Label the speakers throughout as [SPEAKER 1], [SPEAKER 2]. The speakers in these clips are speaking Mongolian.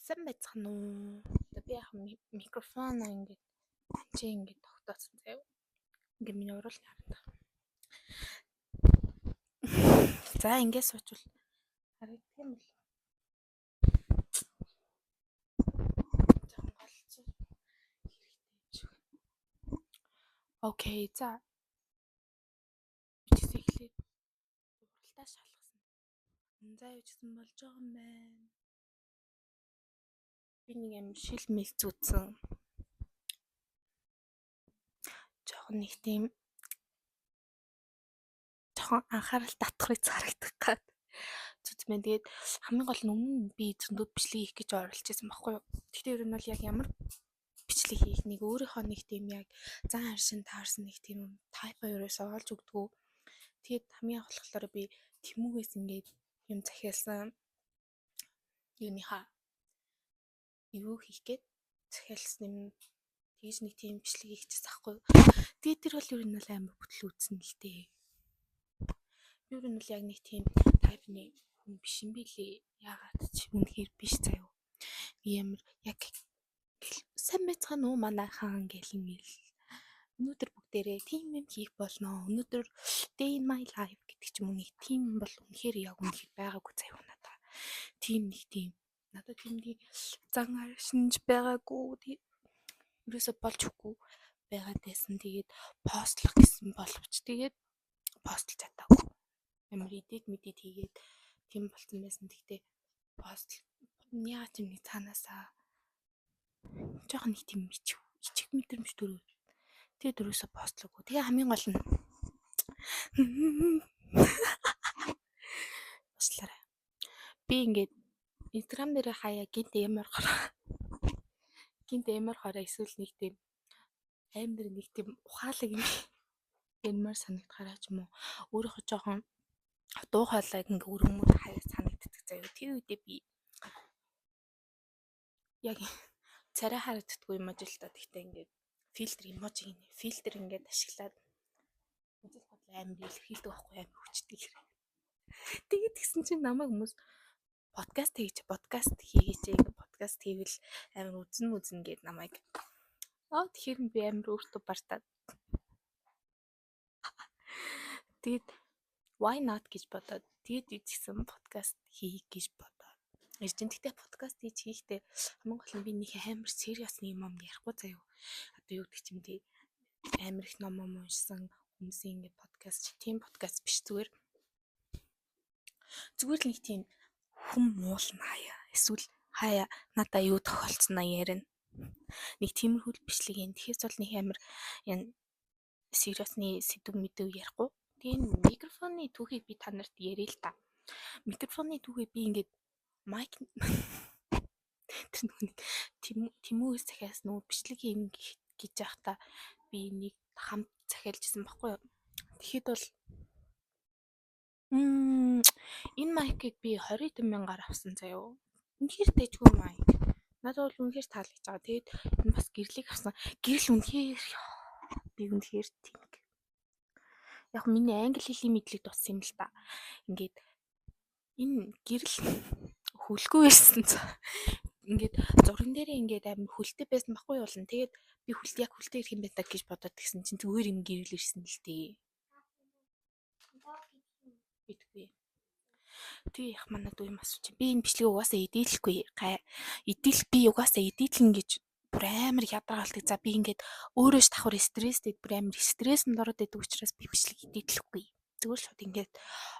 [SPEAKER 1] Сайн байцгаана уу? Би яг микрофон ингээд чи ингээд тогтоосон заяа. Ингээд миний уруулын харагдах. За ингээд суучвал харагдах юм бол. Жонголцоо хэрэгтэй юм шиг. Окей, за. Бичсэн эхлээд уралтаа шалгасан. За юу гэсэн болж байгаа юм байна. Би нэг юм шил мэл зүүцэн. Нэг тийм анхаарал татахыг харагдах гад. Зүтмэн тэгээд хамгийн гол нь өмнө би зөндөө бичлэг хийх гэж оролцож байсан байхгүй юу. Гэхдээ ер нь бол яг ямар бичлэг хийх нэг өөрийнхөө нэг тийм яг зан харшин таарсан нэг тийм тайпа ерөөсөө олж өгдөггүй. Тэгээд хамгийн анх болохоор би Тэмүүгээс ингээд юм захиалсан юуныхаа юу хийх гээд захиалсан юм тэгж нэг тийм бичлэг хийчихсэн байхгүй юу. Тэгээд тэр бол ер нь бол амар бүтэл үзсэн л дээ. Ер нь бол яг нэг тийм тайпны хүн биш юм билээ. Яагаад ч үнэхээр биш заяа. Ямар яг сайн байцгаана уу манайхан гэл ингээл өнөөдөр бүгдээрээ тим юм хийх болно. Өнөөдөр day in my life гэдэг ч юм уу нэг тим бол үнэхээр яг үнэхээр байгаагүй заяа надаа. Тим нэг тийм надад тимний зан аршинж байгаагүй. Ерөөсө болж өгөхгүй байгаад байсан. Тэгээд постлох гэсэн боловч тэгээд постлж чадаагүй. Ямар идэт мэдэт хийгээд тийм болсон байсан. Тэгтээ пост яа ч юм нэг цаанаасаа жоохон нэг тийм ичих мэдрэмж төрөө. Тэгээд дөрөөсө постлоогүй. Тэгээ хамгийн гол нь бослоо. Би ингээд Instagram дээр хаяа гинт ямар хараа эсвэл нэг тийм амар нэг тийм ухаалаг ямар санагдахаараа ч юм уу өөрийнхөө жоохон дуу хоолойг ингээ өргөмөр хаяа санагддаг заяа. Тэр үедээ би яг царай харагддаггүй юм ажил та. Тэгтээ ингээд фильтр ингээд ашиглаад үзэл бодлоо амар илэрхийлдэг байхгүй амар хүчтэй. Тэгээд тэгсэн чинь намайг хүмүүс подкаст хийгээч ингээд подкаст хийвэл амар үзнэ гэд намайг тэгэхээр би амар өөртөө бартаад тэгээд why not гэж бодоод тэгээд үзсэн подкаст хийх гэж бодоод иржин. Тэгтээ подкаст хийхдээ хамгийн гол нь би нэг амар serious юм ярихгүй заяа. Одоо юу гэдэг чим тий амар их ном уншсан хүмүүсийн ингээд подкаст тийм подкаст биш зүгээр л нэг тийм хүм муулна хаяа эсвэл хаяа надаа юу тохиолдсноо ярина. Нэг тиймэрхүү бичлэг юм. Тэгэхээс бол нэг амар serious-ны сэдв мэдв ярихгүй. Тэгээ микрофоны түүхийг би та нарт ярил л та. Микрофоны түүхийг би ингээд майк тэр нэг Тэмүүгээс захиас нөгөө бичлэг юм гэж яхта би нэг хамт захиалжсэн баггүй юу. Тэгэхэд бол энэ майкийг би 20,000-аар авсан заяа. Үнэхээр дэжгүй майк. Надад бол үнэхээр таалагдж байгаа. Тэгээд энэ бас гэрлийг авсан. Гэрэл үнэхээр би үнэхээр тийм. Яг миний англи хэлний мэдлэг туссан юм л та. Ингээд энэ гэрэл хөлгүй байсан. Ингээд зурган дээрээ ингээд амар хөлтэй байсан баггүй болно. Тэгээд би яг хөлтэй ирэх юм байна гэж бодоод тэгсэн чинь зүгээр юм гэрэл ирсэн л дээ. Битгүй. Тэгээ их манад уу юм асуучих. Би энэ бичлэгийг угаасаа эдийлэхгүй. Би угаасаа эдийлэн гэж бүр амар ядаргаалдаг. За би ингээд өөрөөс давхар стресстэй бүр амар стресс-нд ороод байдаг учраас би бичлэг эдийлэхгүй. Зүгээр шууд ингээд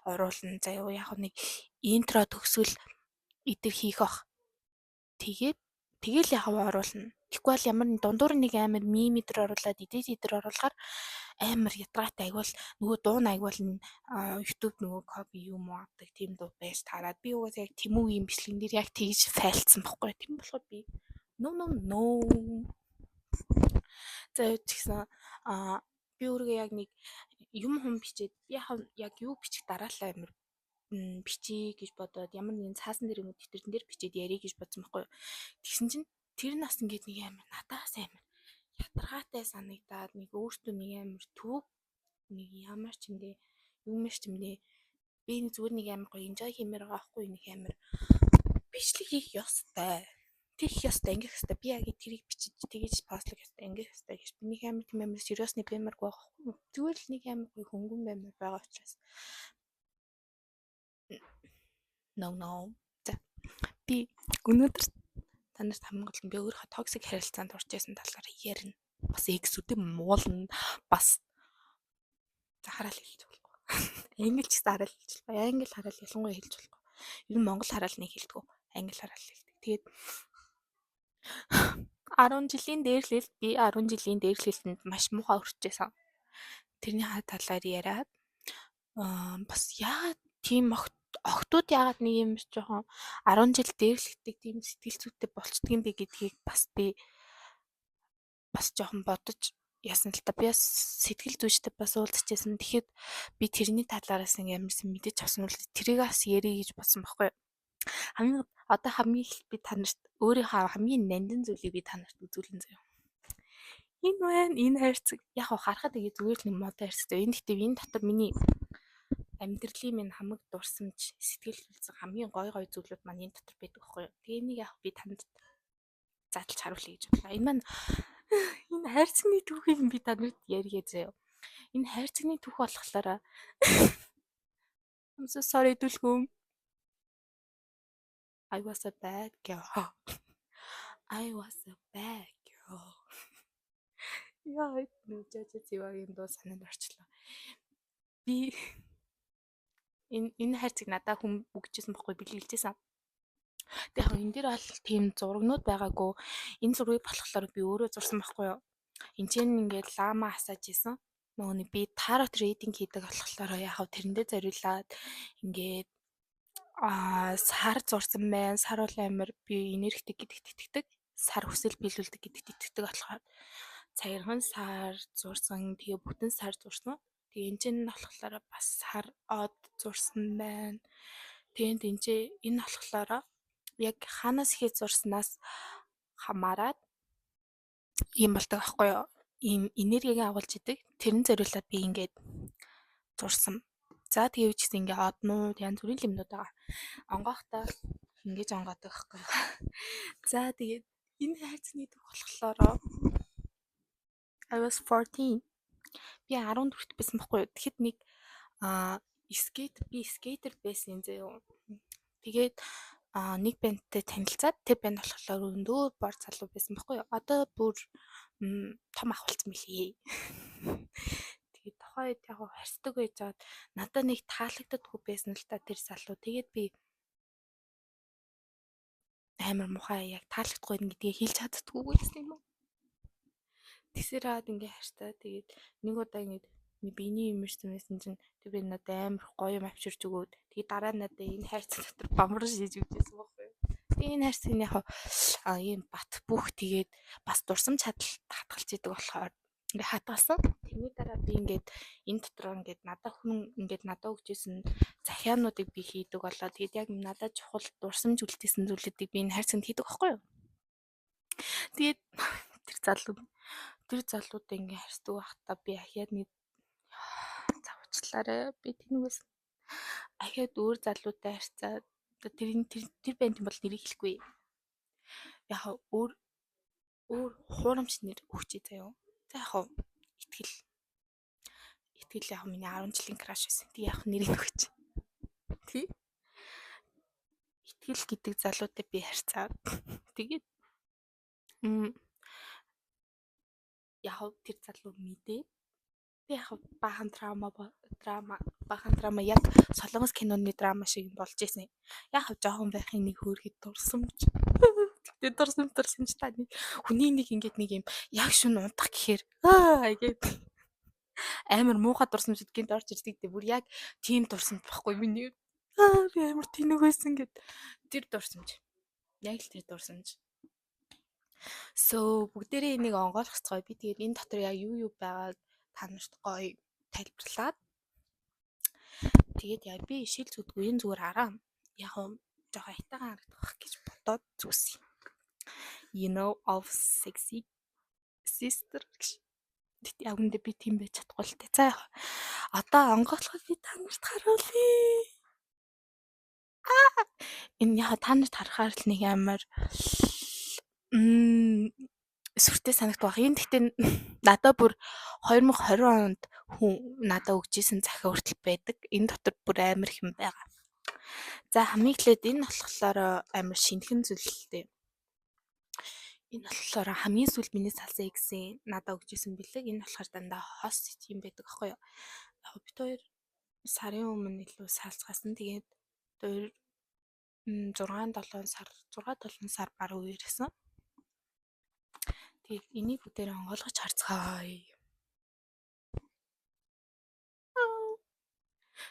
[SPEAKER 1] оруулна. За яг нэг интро төгсгөл идэр хийх ах. Тэгэл яг оруулна. Тэгэхгүй бол ямар дундуур нэг амар мим идэр оруулаад идэр оруулахаар амар ядаргаатай агвал нөгөө дуун агвал YouTube нөгөө копи юм уу авдаг тийм дуу байж таарад би угаасаа яг Тэмүүгийн бичлэгэн дээр яг тэгж файлцсан байхгүй. Тийм болохоор би no за тэгсэн би өөрөө яг нэг юм бичээд яг юу бичих дараалал амар бичиж гэж бодоод ямар нэгэн цаасан дээр юм тэтэрдэн дээр бичээд ярих гэж бодсон байхгүй. Тэгсэн чинь тэр нас ингээд нэг амар надаас амар ядаргаатай санагдаад нэг өөртөө нэг амар төв нэг ямар ч юм дэ би нэг зүгээр нэг амар гоё enjoy хиймээр байгаа байхгүй нэг амар бичлэг хийх ёстой. тэр их ястай ангих ястай би яг тэрийг бичиж тэгэж постлог ястай ангих ястай гэж би нэг амар тийм амар сериусны баймар байхгүй зүгээр л нэг амар гоё хөнгөн баймар байгаа учраас no за би өнөөдөр танарт хамгийн гол нь би өөрийнхөө токсик харилцаанд орж исэн талаар ярина бас эксүүдээ муулна бас хараал хэлж болохгүй англи ч гэсэн хараал хэлж болохгүй англи хараал ялангуяа хэлж болохгүй ер нь монгол хараал нэг хэлдэг англи хараал хэлдэг тэгээд 10 жилийн дээрлэлт би 10 жилийн дээрлэлтэнд маш муухай өрчжсэн. Тэрний талаар яриад бас яагаад тийм охтууд яагаад нэг юм жоохон 10 жил дээрлэгдэг тийм сэтгэл зүйтэй болцдог юм бэ гэдгийг бас би бас жоохон бодож яасан л та би бас сэтгэл зүйчтэй бас уулзчихсан. Тэгэхэд би тэрний талаараас ямарсан мэдэж авсан үл тэрийг бас ярих гэж бодсон байхгүй юу. Хамгийн их би танарт өөрийнхөө хамгийн нандин зүйлийг би танарт үзүүлэн заяа. Энэ байна, энэ хайрцаг. Яг харахад тэгээ зүгээр л нэг модон хайрцагтай. Энэ гэхдээ энэ дотор миний амьдралын минь хамаг дурсамж, сэтгэл хөдлөсөн хамгийн гой зүйлүүд маань энэ дотор байдаг байхгүй юу. Тэгээ энийг яг би танарт задлж харуулъя гэж бодлоо. Энэ маань энэ хайрцагны түүхийг би танарт ярья заяа. Энэ хайрцагны түүх болохоор I'm so sorry дүлгүн. I was a bad girl. Яа, нүжээж зивагийн дуу санаанд орчлоо. Би энэ хайрцаг надад хүн өгчээсэн бохгүй бэлгэлжсэн. Тэгээ энэ дээр бол тийм зурагнууд байгаагүй. Энэ зургийг болохоор би өөрөө зурсан байхгүй юу. Энд чинь ингээд лама асааж исэн. Нөгөөний би тарот рейдинг хийдэг болохоор яг тэрэндээ зориулаад ингээд сар зурсан байна. Сар бол амар би энергитэй гэдэгт итгэдэг. Сар хүсэл биелүүлдэг гэдэгт итгэдэг болохоор цагирхан сар зурсан. Тэгээ бүтэн сар зурсан. Тэгээ энэ чинь болохоор бас сар од зурсан байна. Тэгээд энэ болохоор яг ханаас ихээ зурснаас хамаарат юм болдог байхгүй юу? Ийм энергийг агуулж идэг. Тэрэн зориулаад би ингээд зурсан. За тэгээ үчигсэн ингээ однууд янз бүрийн юмнууд байгаа. Онгоохтой ингэж онгоодог байхгүй юу? За тэгээд энэ хайцны түүх болохоор I was 14. Би 14-т байсан байхгүй юу? Тэгэхэд нэг скейтер байсан зөө. Тэгээд нэг бандтай танилцаад тэр банд болохоор өндөр бор залуу байсан байхгүй юу? Одоо бүр том ахвалцсан мөлий. Тэгээд тухайд яг харьцдаг байж жаад надад нэг таалагддаггүй байсан л та тэр залуу. Тэгээд би амар мухаа яг таалагдахгүй гэдгийг хэлж чаддаггүй байсан юм уу? Тэсэрээд ингээ харьцаа. Тэгээд нэг удаа ингэ биний юмэрсэн байсан чинь тэр би надад амар гоё юм авчирч өгөөд тэгээд дараа нь надад энэ хайрцаг дотор бамран шийдэж өгчээсэн байхгүй юу. Тэгээд энэ хайрцаг яг ийм бат бүх тэгээд бас дурсам чадал татгалж идэг болохоор ингээ хатгалсан. Тэрний дараа би ингээд энэ дотор ингээд надад хүн ингээд надад өгчээсэн захиануудыг би хийдэг болоо. Тэгээд яг надад чухал дурсамж үлдээсэн зүйлүүдийг би энэ хайрцагт хийдэг байхгүй юу. Тэгээд тэр залуудаа ингээ харьцдаг байхдаа би ахиад нэг завчлаарай би тэнэгээс ахиад өөр залуутай харьцаад тэр банд бол нэрийг хэлэхгүй. Яг өөр хуурамч нэр өгчээ заяа. За яг итгэл яг миний 10 жилийн краш байсан. Тэг яг нэрийг өгч. Тий. Итгэл гэдэг залуутай би харьцаад тэгээд яг тэр залуу мэдээ. Тэг яг баахан драма яг солонгос киноны драма шиг болж исэн. Яг жоохон байхын нэг хөөрхөд дурсамж. Тэгээд дурсамж тань хүний нэг ингээд нэг юм яг шүн унтах гэхээр гээд амар муухай дурсамж гэдгийг орж ирдэг. Бүр яг тийм дурсамж байхгүй миний. Би амар тэнэг байсан гэд тэр дурсамж. Яг л тэр дурсамж. So бүгдээрээ энийг онгойлгоцгоё. Би тэгээд энэ дотор яг юу байгааг та нарт гоё тайлбарлаад тэгээд яг би шил зүдгүй энэ зүгээр араа яг жоохон айтайхан харагдах гэж бодоод зүгсэн. You know of sexy sister. Тэгт яг үндэ би тийм байж чадахгүй л дээ. За одоо онгойлгоход би та нарт харуулъя. Энэ яг та нарт харахаар л нэг амар Сүртэй санагдах. Энэ гэхдээ надад бүр 2020 онд хүн надад өгчээсэн захиа хүртэл байдаг. Энэ дотор бүр амар их юм байгаа. За хамгийн эхлээд энэ болохоор амар шинэхэн зүйл л дээ. Энэ болохоор хамгийн сүүлд миний салсан X-ийн надад өгчээсэн бэлэг. Энэ болохоор дандаа хос юм байдаг аахгүй юу? Яг бид хоёр сарын өмнө илүү салцгаасан. Тэгээд хоёр 6-7 сар баруун үерсэн. Тэгээд энийг бүгдээр онгойлгож харцгаая.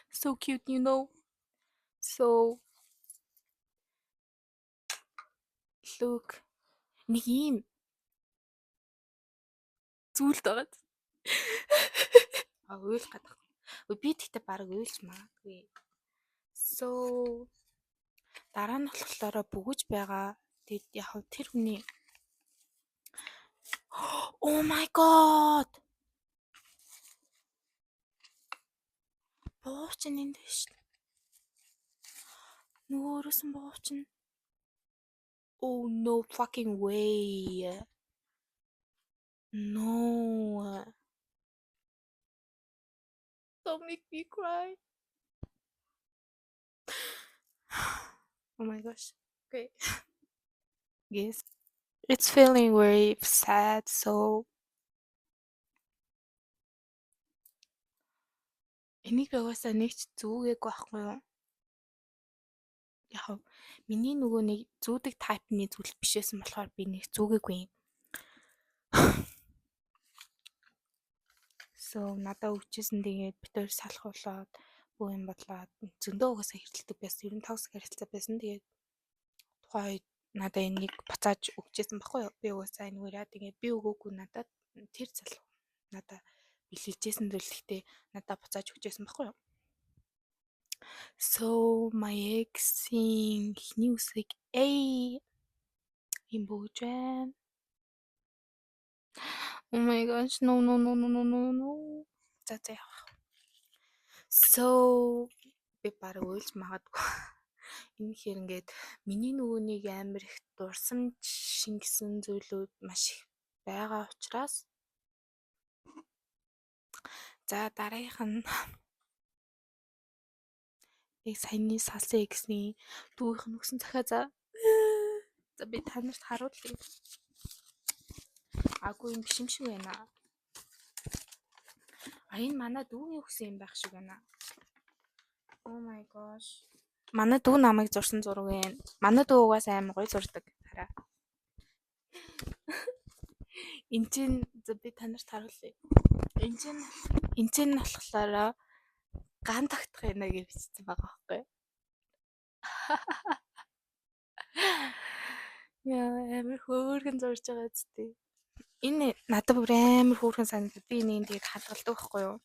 [SPEAKER 1] So cute, you know. So look. Нэг юм зүйлд байгаа. Уйлах гэдэг. Би тэгтээ баг уйлж магадгүй. So дараа нь болохоор бөгөж байгаа. Тэгээд яг тэр хүний Oh my god. Боочин энэ дэш. Нөгөөрөөс нь боочин. Oh no fucking way. No. Don't make me cry. Oh my gosh. Okay. Yes. It's feeling very sad, so энийг угаасаа нэг ч зүүгээгүй байхгүй юу? Яг миний нөгөө нэг зүүдэг тайпны зүйл бишээсэн болохоор би нэг зүүгээгүй юм. So надад өгчээсэн тэгээд бид хоёр салах болоод бүх юм бодлоод зөндөө угаасаа хэрэлдэг байсан. Ер нь токсик харилцаа байсан. Тэгээд тухайн үед надад энийг буцааж өгчээсэн баггүй юу? Би угаасаа энэ үрээ тэгээд би өгөөгүй надад тэр залуу надад бэлгэлжсэн зүйлхтэй надад буцааж өгчээсэн баггүй юу? So my ex-ийн эхний үсэг юм бөгж байна. Oh my gosh, no. За. So би бараг уйлж магадгүй. Энэ хэр ингээд миний нөгөө нэг амар их дурсамж шингэсэн зүйлүүд маш их байгаа учраас за дараагийнх нь яг саяны салсан X-ийн дүүгийнх нь өгсөн захиа за би танарт харуулъя. Агуу юм биш юм шиг байна. Энэ манай дүүгийн өгсөн юм байх шиг байна. Oh my gosh. Манай дүү намайг зурсан зураг байна. Манай дүү угаасаа амар гоё зурдаг. Хараа. Энд чинь би танарт харуулъя. Энд чинь болохоор ган тогтох юм гэж бичсэн байгаа байхгүй. Яа, амар хөөргөн зурж байгаа зү. Энэ надад бүр амар хөөргөн санагдав. Би энийг тэгээд хадгалдаг байхгүй юу.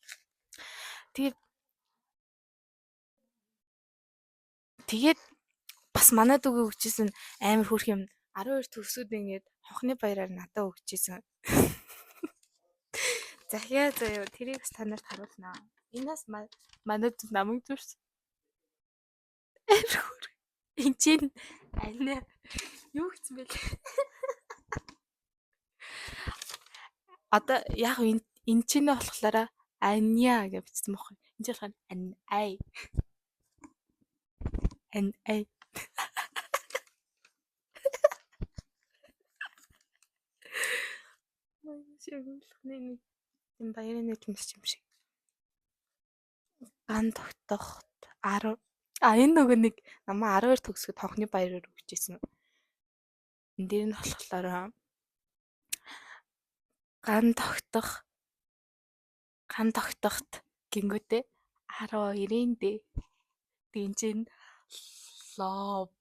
[SPEAKER 1] Тэгээд бас манай дүүгээ өгчээсэн амар хөөрх юм 12 төгсүүд ингээд хонхны баяраар надад өгчээсэн. Захиа заяа тэрийг бас танарт харуулнаа. Энэс манай дүү намайг зурсан. Амар хөөрх. Энд чинь альна юу гэсэн бэ? Одоо яг энэ чинь болохоор аня гэж бичсэн байхгүй. Энд чинь болохоор ай. Шигүүлхний юм баярын нэвтрэмж юм шиг. Ган тогтохт 10 энэ нөгөө нэг намаа 12 төгсгөд хонхны баяраар өгчээсэн. Энд дээр нь болохоор ган тогтохт гингүүтэй 12-ийн дээ. Тэгин чин love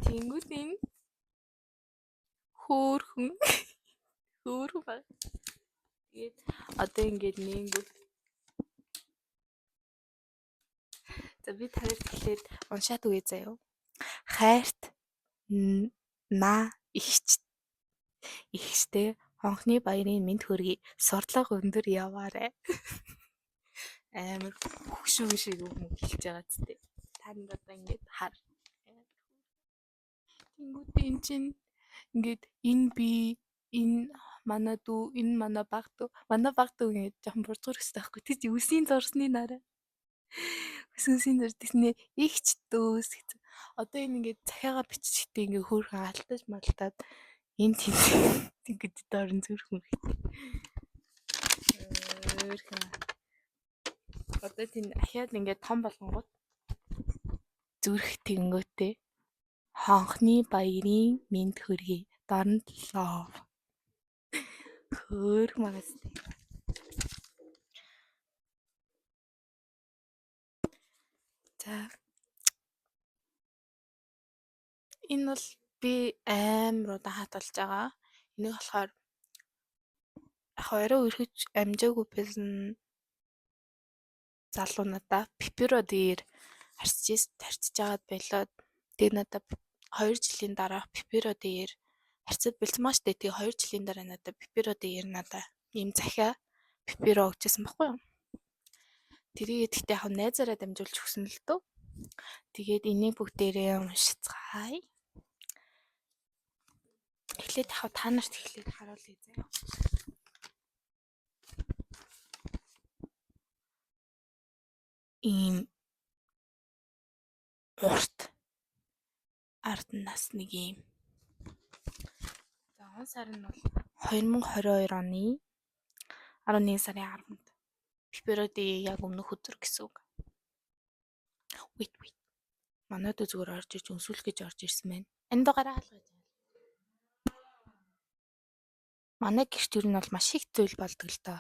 [SPEAKER 1] Тэнгүүтийн хөөрхөн баг. Тэгээд одоо ингээд нэнгүү. За би тарих хэлээд уншаад үгүй заяа. Хайрт на ихтэй хонхны баярын мэд хөргий сурдлага өндөр яваарэ. Амар хөгшөө шиг юм хэлж байгаа зү. Та харин одоо ингээд хар. Тэнгүүтээ эн чинь ингээд энэ би энэ манай дүү энэ манай баг дүү ингээд жоохон бурцгар өстэй байхгүй тий чи үсийн зурсны нараа үсийн зурдснээ ихч дөөс гэсэн. Одоо энэ ингээд захиагаа биччихтэй ингээд хөөрхөн алтаж малтаад энэ тийм ингээд дөрөн зүрхэн хөөрхөн одоо тийм ахаад ингээд том болгонгууд зүрх тэнгөөтэй хонхны баярын мэд хүргэе дорнод лов хөөх магастай. За энэ бол би амар удаан хатгалж байгаа. Энийг болохоор яг орой өрхөж амжаагүй байсан залуу надаа пиперо дээр харьцаж агаад болоод тэг надаа 2 жилийн дараа пиперо дээр харьцаад бэлдсэн маш дээ. Тэг 2 жилийн дараа надаа пиперо дээр надаа ийм захиа пиперо өгчээсэн баггүй юу? Тэрийг гэхдээ яг найзаараа дамжуулж өгсөн л дөө. Тэгээд энийг бүгдээрээ уншицгаая. Эхлээд яг та нарт эхлээд харуулъя заяа. Ийм урт ард нас нэг юм. За он сар нь бол 2022 оны 11 сарын 10-нд пипероди яг өмнөх өдөр гэсэн үг. Wait. Манайд зүгээр орж иж өнсүүл гэж орж ирсэн байна. Энд гараа хаалгаж. Манай гэрч юу нь бол маш их зүйл болдог л доо.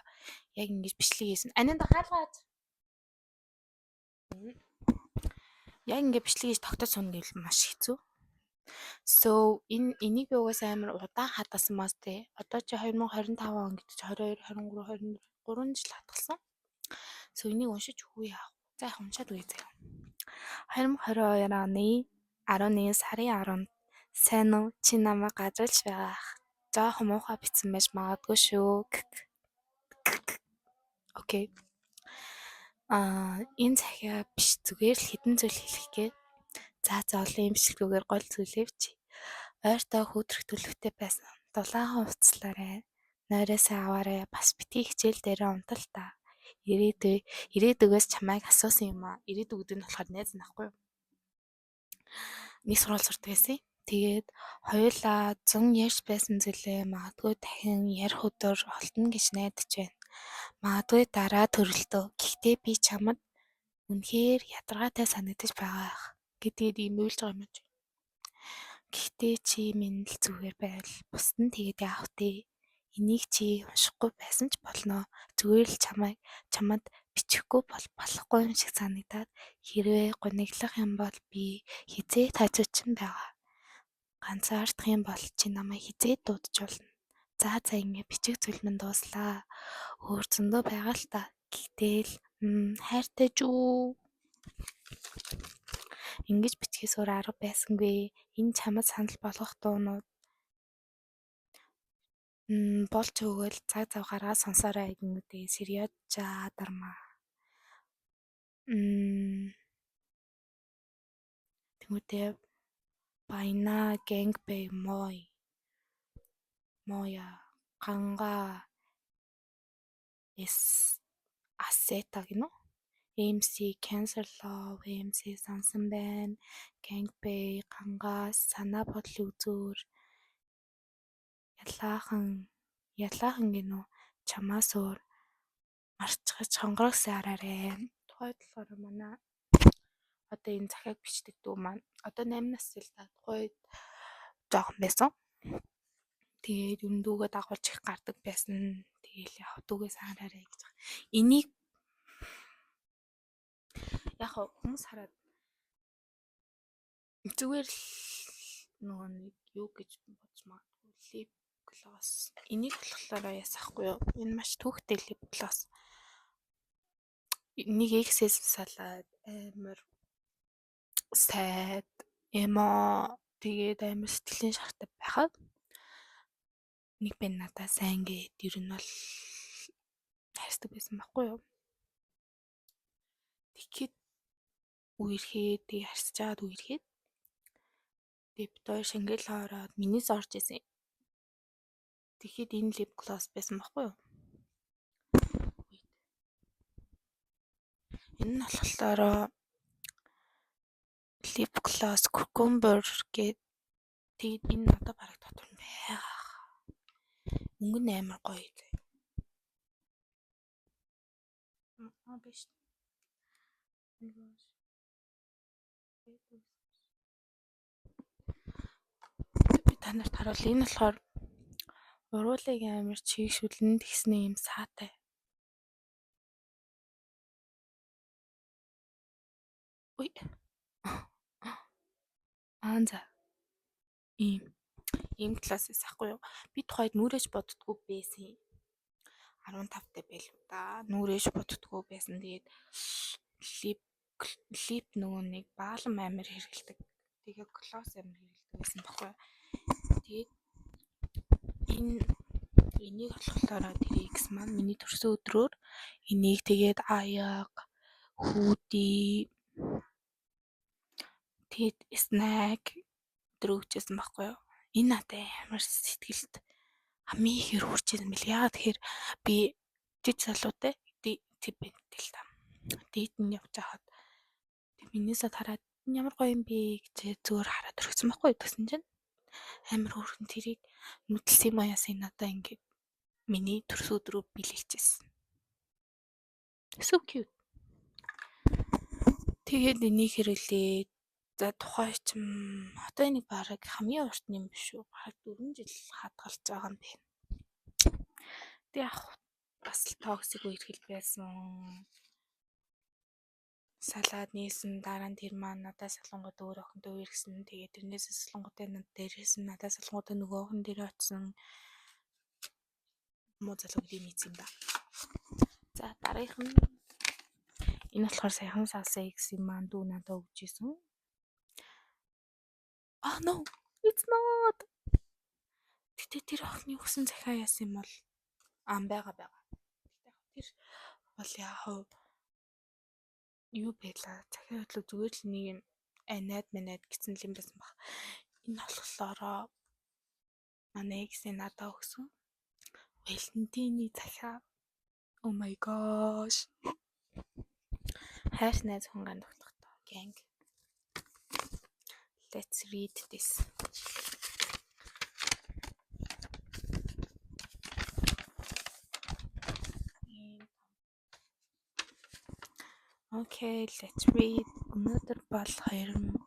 [SPEAKER 1] Яг ингэж бичлэг хийсэн. Анинд хаалгаж. Яг ингэ бичлэг хийж тогтож сууна гэвэл маш хэцүү. So энийг би угаасаа амар удаан хадгалсан мас тий. Одоо чи 2025 он гэдэг чи 22, 23, 24 жил хадгалсан. So энийг уншиж үгүй яах. За яг уншаад үгүй заяа. 2022 оны 11 сарын 10-нд сайн уу чи намайг гадруулж байгаа. Жохон муухай бичсэн байж магадгүй шүү. Окей. Энэ захиа биш зүгээр л хідэн зүйл хэлэх гээ. За олон юм бичлэгүүгээр гол зүйлээ чи. Ойртоо хөдрөх төлөвтэй байсан. Дулаахан уцлаарай. Нойросоо аваарай. Бас битгий хичээл дээрээ унтал та. Ирээдүгээс чамайг асуусан юм аа. Ирээдүг гэдэг нь болохоор найз нахгүй юу? Нэг сургууль сурдаг гэсэн. Тэгээд хоёулаа 100 ярьж байсан зүйлээ магадгүй дахин ярих өдөр олдно гэж найдаж байна. Магадгүй дараа төрөлтөө. Гэхдээ би чамд үнэхээр ядаргаатай санагдаж байгаа гэдгийг ийм үйлж байгаа юм чи. Гэхдээ чи минь л зүгээр байл. Бусд нь тэгээд яах вэ? Энийг чи уншихгүй байсан ч болно. Зүгээр л чамд бичихгүй болохгүй юм шиг санагдаад хэрвээ гониглох юм бол би хизээ тайцуучин байгаа. Ганцаардах юм бол чи намайг хизээ дуудаж болно. За ингэ бичих зүйл минь дууслаа. Өөр зөндөө байгаа л та. Гэтэл хайртай жүү. Ингэж бичгээс өөр арга байсангүй. Энэ чамд санал болгох дуунууд болж өгөөл цаг завгаараа сонсоорой гэнүүдээ сериожа дармаа. Тэмүүтээ Байна Гэнгбэй Моя Ганга Асета гинөө. MC Cancer Love MC сонсон байна. Гэнгбэй Ганга санаа бодлын үзүүр ялаахан гинөө чамаас өөр марцгаж хонгорогс араарэ. Тухайд болохоор манай одоо энэ захиаг бичдэг дүү маань одоо 8 настай л та. Тухайд жоохон байсан. Тэгээд дүүгээ дагуулж их гардаг байсан. Тэгээл яг дүүгээс хараарэ гэж. Энийг яг хүмүүс хараад зүгээр л нөгөө нэг юу гэж бодож магадгүй лип глосс. Энийг болохоор ясахгүй юу? Энэ маш түүхтэй лип глосс. Энийг X-ээс салаад амар сайд тэгээд амар сэтгэлийн шахтад байхад нэг би надаа сайн гээд ер нь бол хайрцаг байсан байхгүй юу? Тэгэхэд үерхэд тий харьцаж байгаад үерхэд тий бид хоёр Шангрила ороод минийс орж исэн. Тэгэхэд энэ lip gloss байсан байхгүй юу? Энэ нь болохоор lip gloss cucumber гэдэг. Тэгээд энэ надад бараг дотор нь байгаа. Өнгө нь амар гоё. Биш. Би танарт харуул. Энэ болохоор уруулыг амар чийгшүүлэн тэгснэ юм саатай. Ой. За. Ийм класс эсэхгүй юу? Би тухайд нүрэж боддгоо байсан. 15 байлгүй да. Нүрэж боддгоо байсан. Тэгээд лип нөгөө нэг баалан амар хэрэгэлдэг. Тэгээд глосс амар хэрэгэлдэг байсан баггүй. Тэгээд энийг болохоор тэр X маань миний төрсөн өдрөөр энийг тэгээд аяг, хүүдий, тэгээд снэк дөрөвчсэн баггүй юу? Энэ надад амар сэтгэлд хамгийн их хүрчээсэн мэл. Яагаад тэгэхээр би жиж залуутай типэнтэл та. Дээдэн явж хахад минийсад хараад ямар гоё юм бэ гэж зөөр хараад өргөцсөн баггүй юу? Тэгсэн чинь амар хөөрхөн тэрийг нүдэлсэн юм аяасан надаа ингээд миний төрсөн өдрөө бэлэгчээсэн. So cute. Тэгээд энийг хэрэглээд за тухай ч одоо энийг бараг хамгийн урт юм биш үү? Бараг 4 жил хадгалж байгаа юм байна. Тэг яг бас л токсик үерхэл байсан. Салаад нээсэн дараа нь тэр маань надад салангууд өөр охинтой үерхсэн. Тэгээд тэрнээс салангуудаа над дээрээс нь надад салангуудаа нөгөө охин дээр очсон. Муу залуу гэдэг юм ийм да. За дараагийнх нь энэ болохоор саяхан салсан X юм маань дүү надад өгч ирсэн. No, it's not. Гэтэ тэр охины өгсөн захиа яасан юм бол байгаа. Гэтэ тэр бол яах вэ? Юу байла? Захиа бодлоо зүгээр л нэг юм найд гэсэн юм байсан баг. Энэ болохоор манай X-ийн надад өгсөн Валентины захиа. Oh my gosh. Хайрс найз хонгаан тогтохтой. Gang. Let's read this. Okay, let's read. Өнөөдөр бол 2024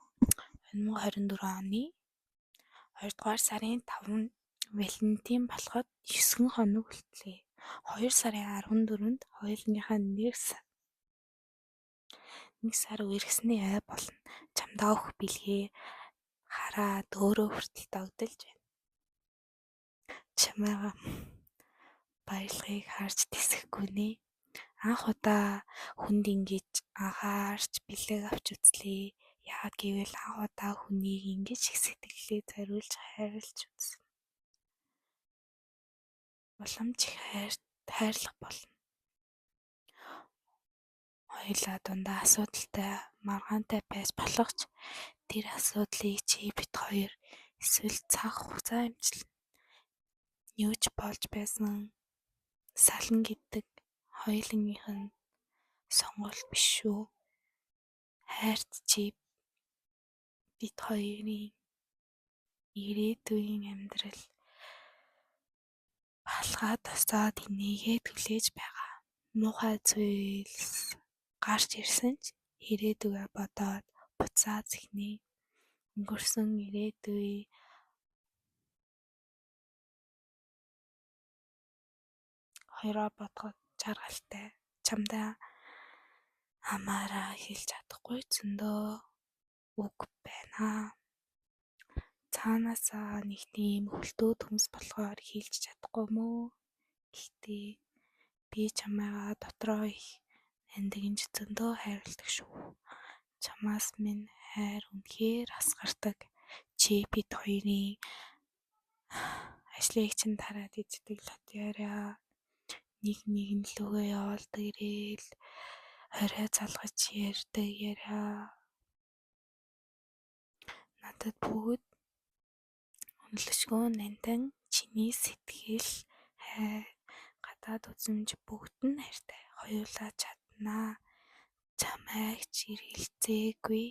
[SPEAKER 1] оны 2 дугаар сарын 5 Валентин болоход 9 хоног болтлоо. 2 сарын 14-нд хоёулынхаа нэг сар үерхсний ай болно. Чамдаа өгөх бэлгээ хараа дөөрөө хүртэл догдолж байна. Чамайгаа баярлахыг харж тэсэхгүй нэ. Анх удаа хүнд ингэж агаарч бэлэг авч үзлээ. Яагаад гэвэл анх удаа хүнийг ингэж их сэтгэлээ зориулж хайрлаж үзсэн. Уламж их хайрлах болно. Хоёулаа дундаа асуудалтай маргаантай байж болох ч тэр асуудлыг чи бит хоёр эсвэл цаг хугацаа амжилт юуч болж байсан сална гэдэг хоёулынх нь сонголт биш шүү. Хайрт чи бит хоёрын ирээдүйн амьдрал балгаа тусаад энийгээ түлээж байгаа. Муухай зүйлс гарч ирсэн ч ирээдүгээ бодоод буцаад зихнэ. Өнгөрсөн ирээдүй хоёроо бодоход жаргалтай. Чамдаа амаараа хэлж чадахгүй зөндөө үг байна. Цаанаасаа нэг тийм хөлтөө төмс болохоор хэлж чадахгүй мөө. Гэхдээ би чамайгаа дотроо их эндэгж зөндөө хайрладаг шүү. Чамаас минь хайр үнэхээр асгардаг. Чи бид хоёрын ажлыг чинь тараад ичдэг лот яриа. Нэг нь лүгээ явуулдаг ирээл орой залгаж ярьдаг яриа. надад бүгд үнэлшгүй нандин чиний сэтгэл гадаад үзмж бүгд нь хайртай. Хоёулаа чаднаа. Чамайг чиргэлзээгүй.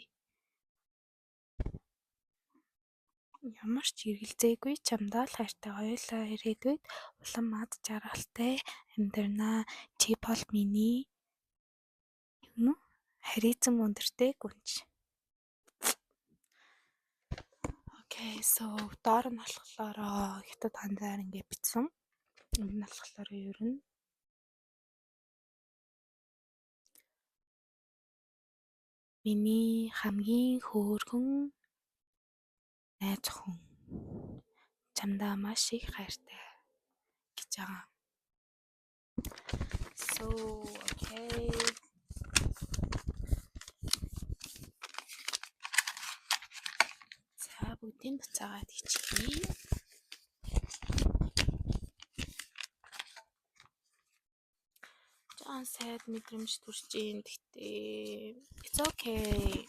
[SPEAKER 1] Ямар ч чиргэлзээгүй чамдаа л хайртай. Хоёулаа ирээдүйд улам ад жаргалтай амьдрнаа. Чи бол миний харизан өндөртэй гүнж. Окей, so доор нь болохоор хятад ханзаар ингэ бичсэн. Энэ нь болохоор ер нь миний хамгийн хөөрхөн найз хүн чамдаа маш их хайртай гэж байгаа. So, okay. За бүгдийн буцаагаад хичээе. Жан сайд мэдрэмж төрж ийн гэхдээ it's okay.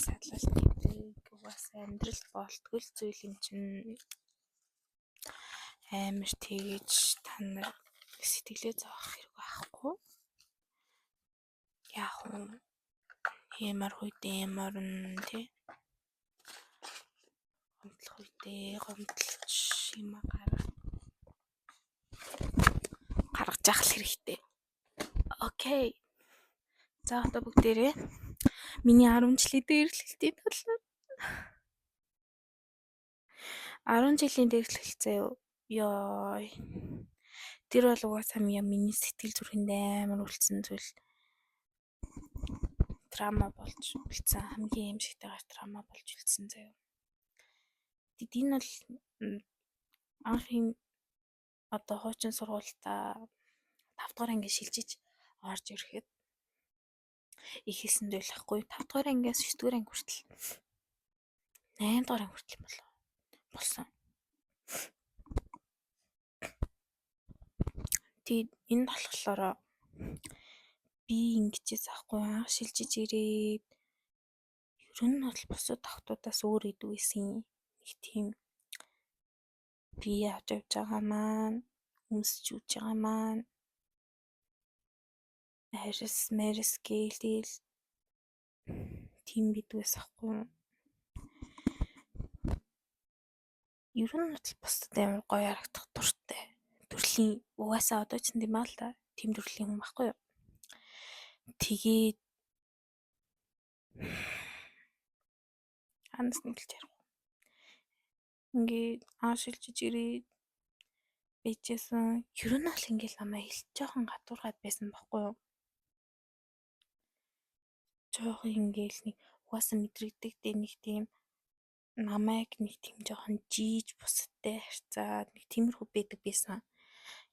[SPEAKER 1] Садлал гэдэг угаасаа амьдралд болтгол зүйл юм чинь амар тэгэж та нар сэтгэлээ зоох хэрэг байхгүй. Яг хүн ямар үедээ ямар тий гомдлох үедээ гомдлож юм гаргаж явах хэрэгтэй. Окей. За одоо бүгдээрээ миний 10 жилийн дээрлэлтийн талаар 10 жилийн дээрлэлт заяа. Ёо. Тэр бол угаасаа миний сэтгэл зүрхэнд амар үлдсэн зүйл. Драма болж үлдсэн. Хамгийн аимшигтайгаар драма болж үлдсэн заяа. Тэгэд энэ бол анхын одоо хуучин сургуультаа 5 дугаар анги шилжиж орж ирэхэд ихэсэнд байлахгүй 5 дугаар ангиас 9 дугаар анги хүртэл 8 дугаар анги хүртэл болсон. Тэгээд энэ болохоор би ингэжээс ахгүй анх шилжиж ирээд ер нь бол бусад охтуудаас өөр идэв гэсэн нэг тийм би явж байгаа маань өмсч үж байгаа маань Марис гээл тийм бидгээс ахгүй. Ер нь бол бусдад амар гоё харагдах дуртай. Төрлийн угаасаа одоо ч юм аа л да. Тим төрлийн хүн байхгүй юу? Тэгээд ханаас нэгэлж ярих. Ингээд шилжиж ирээд бийжсэн. Ер нь бол ингээл намайг хэлж жоохон гадуургаад байсан байхгүй юу? Жоохон ингээл нэг угаасаа мэдрэгдэг дээ нэг тийм намайг нэг тийм жоохон жийж бусадтай харьцаад нэг тиймэрхүү байдаг байсан.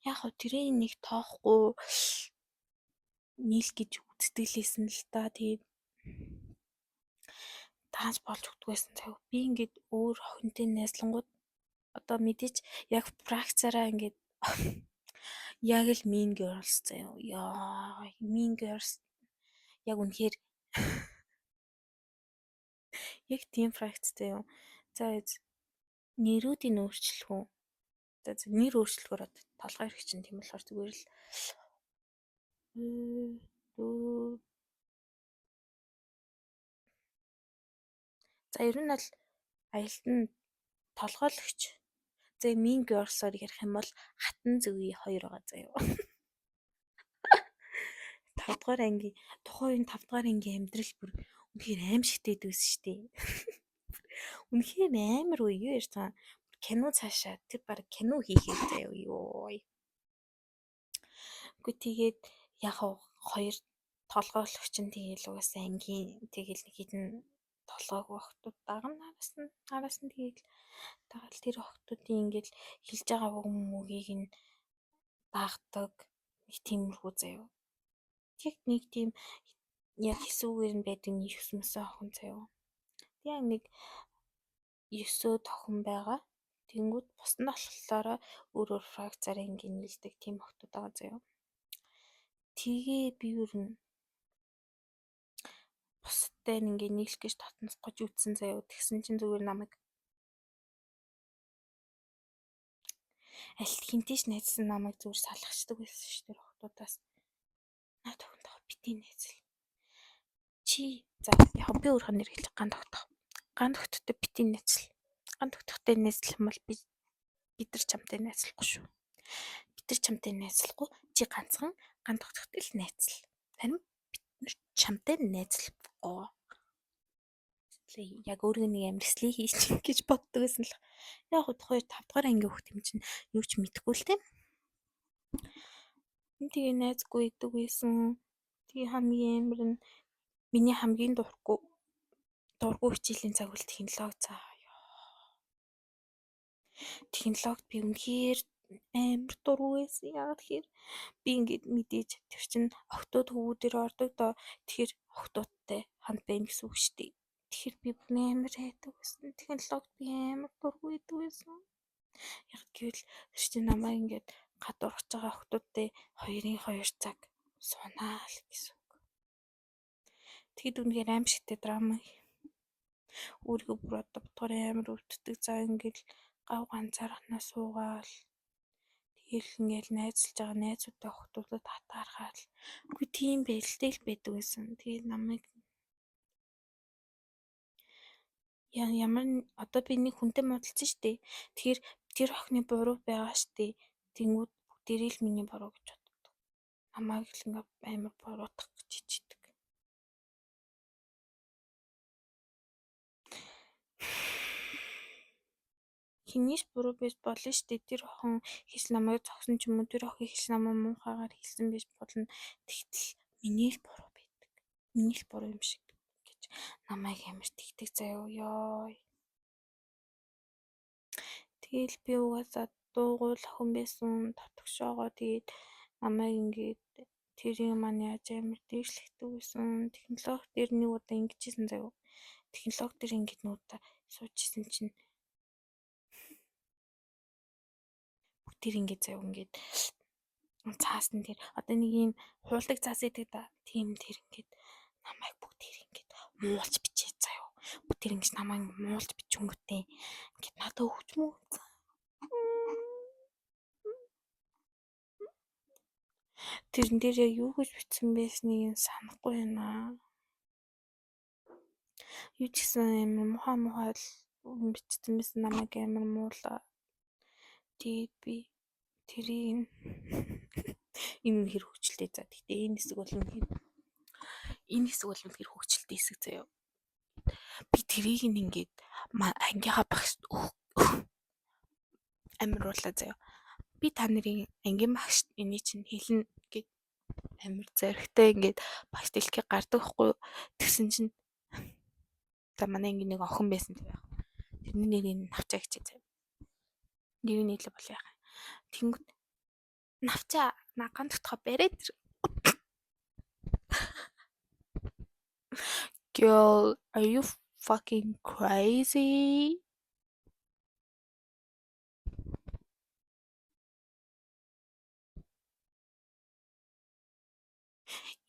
[SPEAKER 1] Яг хөө тэрийг нэг тоохгүй нийл гэж үзтгэлээсэн л та. Тэгээд тааж болж өгдөгсэн цаг. Би ингээд өөр охинтой найзлангууд одоо мэдээч яг практикаараа ингээд яг л mean girls заяа. Яа, mean girls яг үнэхээр яг тийм практиктэй юм. За нэрүүдийн өөрчлөлгөө. За нэр өөрчлөлгөөр толгой ирэх чинь тийм болохоор зүгээр л за ер нь бол аялалд нь толгойлогч. За mean girls-оор ярих юм бол хатан зөвий 2 байгаа заяа. 5 дугаар анги тухайн 5 дугаар анги амьдрал бүр үнэхээр аимшигтэй дүүсэн шүү дээ. Үнэхээр амар уу юу ярьж байгаа. Кино цаашаа тэр баг кино хийхээр заяа юу. Үгүй тэгээд яг хоёр толгойлогч нь тэгээл угаасаа ангийн тэгээл нэг хитэн толгойг охтууд араас нь тэгээл тагаал тэр охтуудын ингээл хэлж байгаа үгийг нь дагдаг нэг тиймэрхүү заяа. Тэг нэг тийм яг хэсүүгээр нь байдаг нэг 9 мөсөө охин заяа. Яг нэг 9 охин байгаа. Тэнгүүд бус нь болохоор өөр фракцаар ингийн нийлдэг тийм охтууд байгаа заяа. Тэгээ би юу н охтуудтай ингээ нийлэх гэж татнасгож үтсэн заяа. Тэгсэн чинь зүгээр намайг аль хинтэйч найзсан намайг зүгээр салгачдаг байсан шүү дээ охтуудаас. Наад охинтой бити найзал. Чи за яг би өөрөө нэр хэлэх ган тогттой бити найзал. Ган тогттой найзлах юм бол бид нар чамтай найзлахгүй шүү. Бид нар чамтай найзлахгүй. Чи ганцхан ган тогттой л найзл. Харин бид нар чамтай найзлахгүй. Яг өөрөө нэг амарслий хийж гэж боддог гэсэн л. Яг тухай 5 дугаар анги хөх юм чинь юу ч мэдэхгүй л тийм. Тэгээ найзгүй идэг байсан. Тэгээ хамгийн амар нь миний хамгийн дургүй хичээлийн цаг бол технологи цаа. Технологид би үнэхээр амар дургүй байсан. Яагаад тэгэхээр би ингээд мэдээж тэр чинь октод хөвгүүдээр ордог доо. Тэгэхээр октодтай хамт байна гэсэн үг шүү дээ. Тэгэхээр би бүр амар хайдаг байсан. Технологид би амар дургүй идэг байсан. Яг гэвэл тэр чинь намайг ингээд гадуурч байгаа октодтэй 2-2 цаг сунаал гэсэн үг. Тэгэд үнэхээр аимшигтэй драма. Өөрийгөө бүр одоо бодохоор амар өвддөг. За ингээд гав ганцаархнаа суугаал. Тэгэл ингээд найзалж байгаа найзуудаа охтуудад хатаархаал. Үгүй тийм байлтай л байдаг байсан. Тэгээд намайг ямар одоо би нэг хүнтэй муудалцсан шүү дээ. Тэгэхээр тэр охины буруу байгаа шүү дээ. Тэнгүүд бүгдээрээ л миний буруу гэж боддог. Намайг л ингээд амар буруутгах гэж хичээдэг. Хинийш буруу байж болно шүү дээ. Тэр охин хэл намайг зогсон ч юм уу, тэр охин хэл намайг муухайгаар хэлсэн байж болно. Тэгтэл миний л буруу байдаг. Миний л буруу юм шиг гэж намайг амар тэгдэг заяа ёо. Тэгэл би угаасаа дуугуул охин байсан, татгшоогоо тэгээд намайг ингээд тэрийн маань яаж амар дээшлэгдэг байсан. Технологи дээр нэг удаа ингэжсэн заяа. Технологи дээр ингээд нуудаа суужсэн чинь тэр ингээд заяа ингээд цаасан дээр одоо нэг юм хуулдаг цаас идэг да. Тийм тэр ингээд намайг бүгдээр ингээд муулж бичээ заяа. Бүгдээр ингэж намайг муулж бичэнгүүтээ ингээд надад өгч мүү. Тэрэн дээр яг юу гэж бичсэн байсныг санахгүй байна. Юу ч гэсэн амар мухаа л бичсэн байсан намайг амар муулаа. Тэгээд би тэрийг энэ үнэхэр хөвчлөлтэй за. Гэхдээ энэ хэсэг бол үнэхэр хөвчлөлтэй хэсэг заяа. Би тэрийг ингээд ангийнхаа багш амируулаа заяа. Би та нарын ангийн багш эний чинь хэлнэ гэд амир зоригтой ингээд багш дэлхий гардаг хгүй. Тэгсэн чинь за манай ангийн нэг охин байсан тийм яах. Тэрний нэрийг навчаа гэж заяа. Нэрийн нийлээ бол яах. Тэнгүүд навчаа наган дотхоо бариад Girl, are you fucking crazy?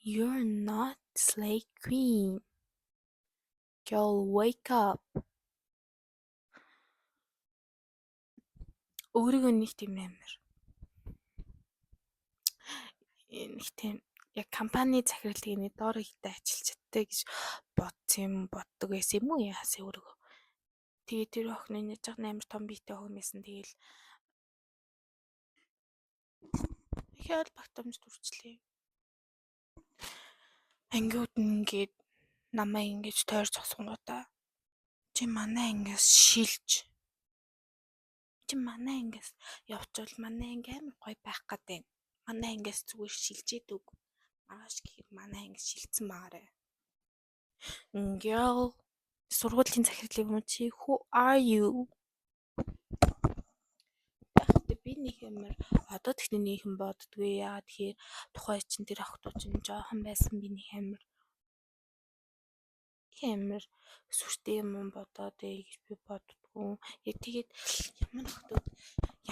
[SPEAKER 1] You're not Slay Queen. Girl, wake up. Өөрийгөө нэг тийм амар. Нэг тийм яг компани захирлын доор ихтэй ажиллаж чаддаг гэж боддог байсан юм уу яасаа өөрийгөө. Тэгээ тэр охины нэж байгаа амар том биетэй охин байсан. Тэгээл ихэл багтамж төрчлээ. Ангиуд ингээд намайг ингэж тойр зогсонгуудаа чи манай ангиас шилж чи манай ангиас явчвал манай анги амар гоё байх гэдэг. Манай ангиас зүгээр шилжээд өг. Маргааш гэхээр манай анги шилцэн байгаарэ. Girl, сургуулийн захирлын хүн чи who are you? Би нэг юмар одоо техникийн хэн боддгүй яа тэгэхээр тухай чинь тэр охтууд чинь жоохон байсан би нэг амар сүртэй юм бодоод гэж би боддгоо. Яг тэгээд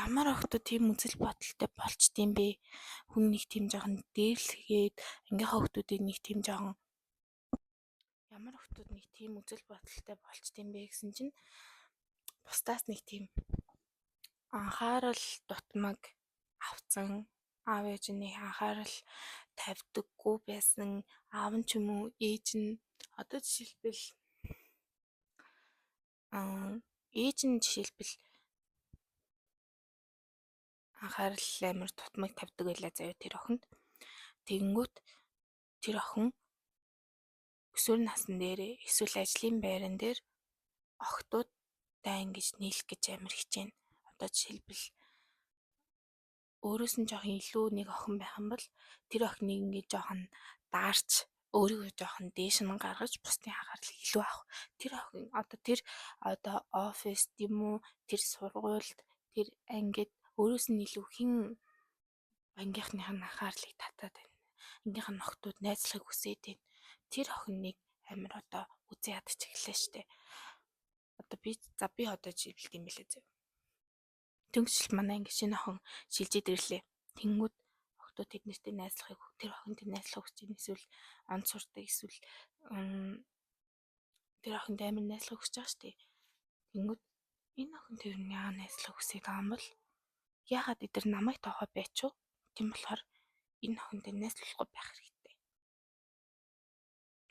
[SPEAKER 1] ямар охтууд тийм үзэл бодолтой болчдیں۔ Бэ хүн нэг тийм жоохон дээрлэгээд ангийнхаа охтуудыг нэг тийм жоохон ямар ямар хүмүүс нэг тийм үзэл бодолтой болчтой юм бэ гэсэн чинь бусдаас нэг тийм анхаарал дутмаг авцсан аав ээж нь анхаарал тавьдаггүй байсан аав нь ч юм уу ээж нь одоо жишээлбэл ээж нь жишээлбэл анхаарал амар дутмаг тавьдаг байлаа заяа тэр охинд. Тэгэнгүүт тэр охин өсвөр насны дээр эсвэл ажлын байран дээр охтуудтай ингэж нийлэх гэж амар хичээнэ. Одоо жишээлбэл өөрөөс нь жоохон илүү нэг охин байх юм бол тэр охиныг ингэж жоохон даарч өөрийгөө жоохон дээш нь гаргаж бусдын анхаарлыг илүү авах. Тэр охин одоо оффист юм уу тэр сургуульд тэр ангид өөрөөс нь илүү хэн ангийнхных нь анхаарлыг татаад байна. Ангийнх нь охтууд найзлахыг хүсээд байна. Тэр охиныг амар одоо үзэн ядаж эхэллээ штэ. Одоо би одоо жишээлбэл юм билээ зөө. Төнгөсөл манай анги шинэ охин шилжээд ирлээ. Тэнгүүд охтууд тэднэртэй найзлахыг тэр охинтой найзлахыг хүсэж байна. Эсвэл онд сурдаг эсвэл тэр охинд амар найзлахыг хүсэж байгаа штэ. Тэнгүүд энэ охин тэрний найзлахыг хүсэж байгаа юм бол яагаад эдгээр намайг тоохоо байч уу? Тийм болохоор энэ охинтой найзлахгүй байх хэрэгтэй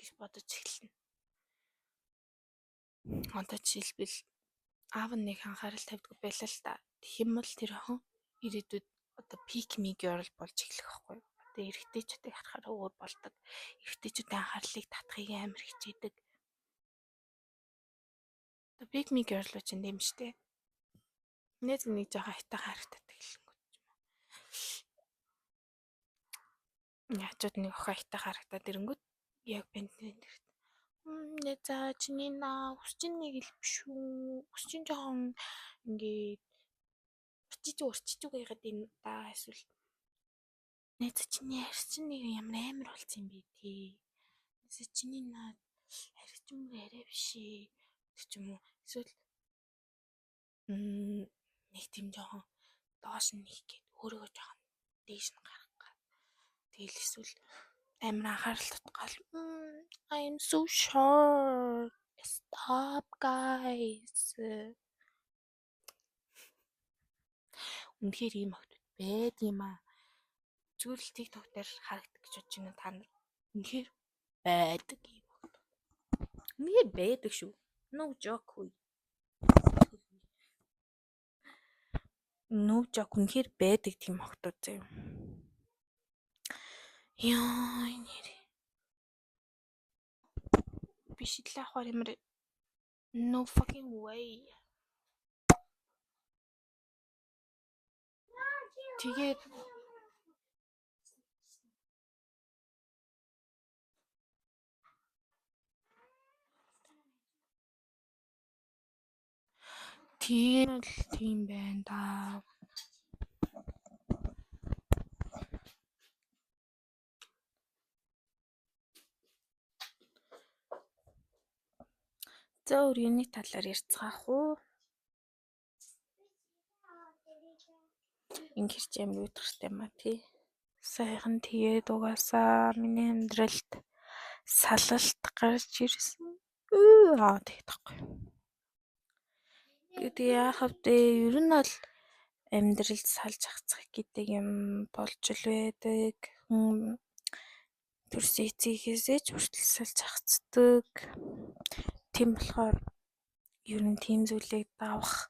[SPEAKER 1] гэж бодож эхэлнэ. Одоо жишээлбэл аав нь нэг анхаарал тавьдаг байлаа л та. Тэгэх юм бол тэр охин ирээдүйд одоо пик миг girl болж эхлэх байхгүй юу? Одоо эрэгтэйчүүдийг харахаар өөр болдог. Эрэгтэйчүүдийн анхаарлыг татахыг амар хичээдэг. Одоо пик миг girl ч юм штэ. Нэг жоохон хайтахан харагдаад эхэлэнгүүт юм уу. Яачууд нэг охин хайтахан харагдаад ирэнгүүт яг бэнтэн дэрт. За чиний наа өсчин нэг л биш үү? Өсчин жоохон ингээд урчиж үгээд энэ да эсвэл нэз чиний арчин нэг амар болсон юм бэ тий. Нэз чиний наа арчин мөр арай биш ээ. Тэг ч юм уу. Эсвэл нэг тийм жоохон доош нь хийх гээд өөрийгөө жоохон дээш нь гаргах гад. Тэгэл эсвэл амар анхаарал татгаал. I am so short. Stop guys. Үнэхээр ийм охтууд байд юм аа. Зүгээр л TikTok дээр харагддаг гэж бодож байна та нар. Үнэхээр байдаг юм охтууд. Үнэхээр байдаг шүү. No joke хүй. No joke үнэхээр байдаг тийм охтууд заяа. Яа нэрээ. Биш л ахаар юмэр. No fucking way. Тэгээд тийм байна да. За өөр юуны талаар ярьцгаах уу? Ингэр ч юм үүдхэртэй маа тий. Сайхан тэгээд угаасаа миний амьдралд салалт гарч ирсэн. Тэгдэхгүй. Гэдэг яахав дээ ер нь бол амьдралд салж ахцах гэдэг юм болж л байдаг. Төрсөн эцгийхээсээ ч хүртэл салж ахцдаг. Тийм болохоор ер нь тийм зүйлийг давах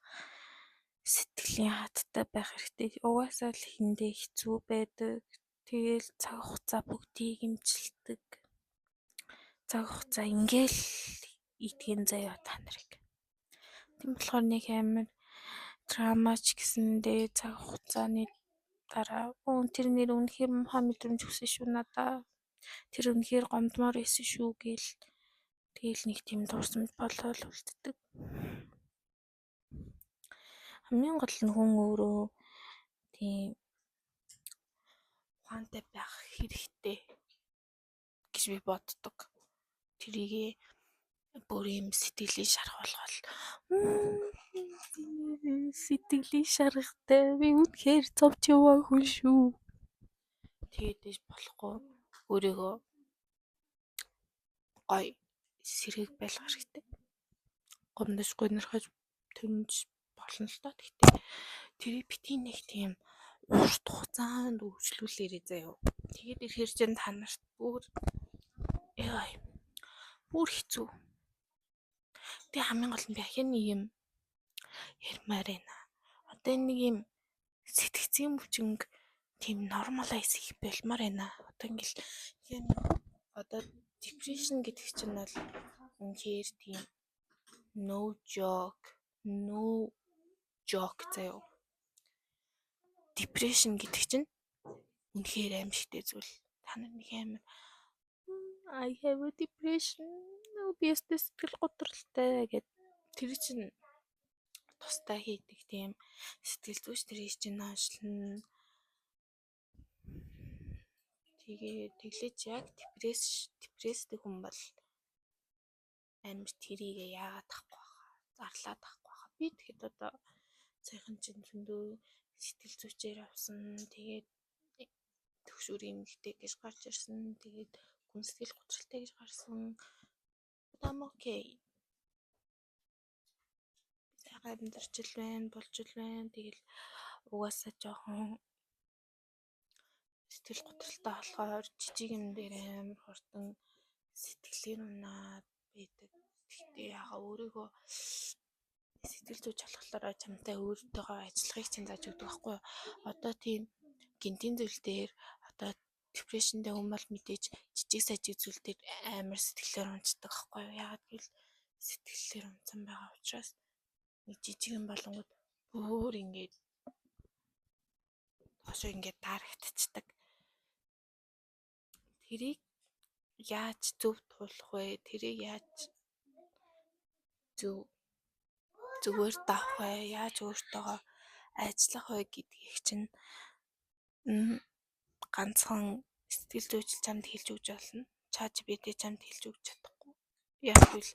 [SPEAKER 1] сэтгэлийн хаттай байх хэрэгтэй. Угаасаа л хүндээ хэцүү байдаг. Тэгээл цаг хугацаа бүгдийг имчилдэг. Цаг хугацаа ингээл идэгэн заяа та нарыг. Тийм болохоор нэг амар драмач гэсэндээ цаг хугацааны дараа тэр нэр үнэхээр муухай мэдрэмж өгсөн шүү надаа. Тэр үнэхээр гомдмоор байсан шүү гээл. Тэгээл нэг тийм дурсамж болоод үлддэг. Хамгийн гол нь хүн өөрөө тийм ухаантай байх хэрэгтэй гэж би боддог. Тэрийг бүр юм сэтгэлийн шарах болгол сэтгэлийн шарахтай би үнэхээр зовж яваа хүн шүү. Тэгээд дэш болохгүй өөрийгөө гой сэргийг байлгах хэрэгтэй. Гомдож гонирхож төнж болно л доо. Гэхдээ тэрийг бити нэг тийм урт хугацаанд үргэлжлүүлээрэй заяа. Тэгээд ирэхээр чинь та нарт бүр хэцүү. Тэгээ хамгийн гол нь би ахин нэг юм ярмаар байна. Одоо нэг юм сэтгцийн бүжинг тийм нормалайз хийх болмоор байна. Одоо ингээл юм одоо depression гэдэг чинь бол үнэхээр тийм no joke заяа. Depression гэдэг чинь үнэхээр аимшигтэй зүйл. Та нар нэг амар I have a depression. Би сэтгэл готролтой гэд тэр чинь тустай хийдэг тийм сэтгэл зүйч тэрийг чинь наашлна. Тэглэж яг депресстэй хүн бол амар тэрийгээ яагаад тахгүй хаа, зарлаад тахгүй хаа. Би тэгэхэд одоо сайхан чинь зөндөө сэтгэл зүйчээр авсан. Тэгээд төгшүүрийн эмэгтэй гэж гарч ирсэн. Тэгээд хүн сэтгэл готролтой гэж гарсан. I'm okay. Сайхан амьдарч л байна, болж л байна. Тэгэл угаасаа жоохон сэтгэл готролтой болохоор жижиг юм дээр амар хурдан сэтгэлийн унаад байдаг. Гэхдээ яага өөрийгөө сэтгэл зүйч болохоор чамтай өөртөөгөө ажиллахыг чинь зааж өгдөг байхгүй юу? Одоо тийм гинтийн зүйл дээр одоо депрессионтэй хүн бол мэдээж жижиг сажиг зүйл дээр амар сэтгэлээр унцдаг байхгүй юу? Яагаад гэвэл сэтгэлээр унцсан байгаа учраас нэг жижиг юм болонгод бүр ингээд ошоо ингээд дарагдчихдаг. Тэрийг яаж зөв туулах вэ? Тэрийг яаж зүгээр давах вэ? Яаж өөртөөгөө ажиллах вэ гэдгийг чинь ганцхан сэтгэл зүйч чамд хэлж өгч болно. ChatGPT чамд хэлж өгч чадахгүй. Яг л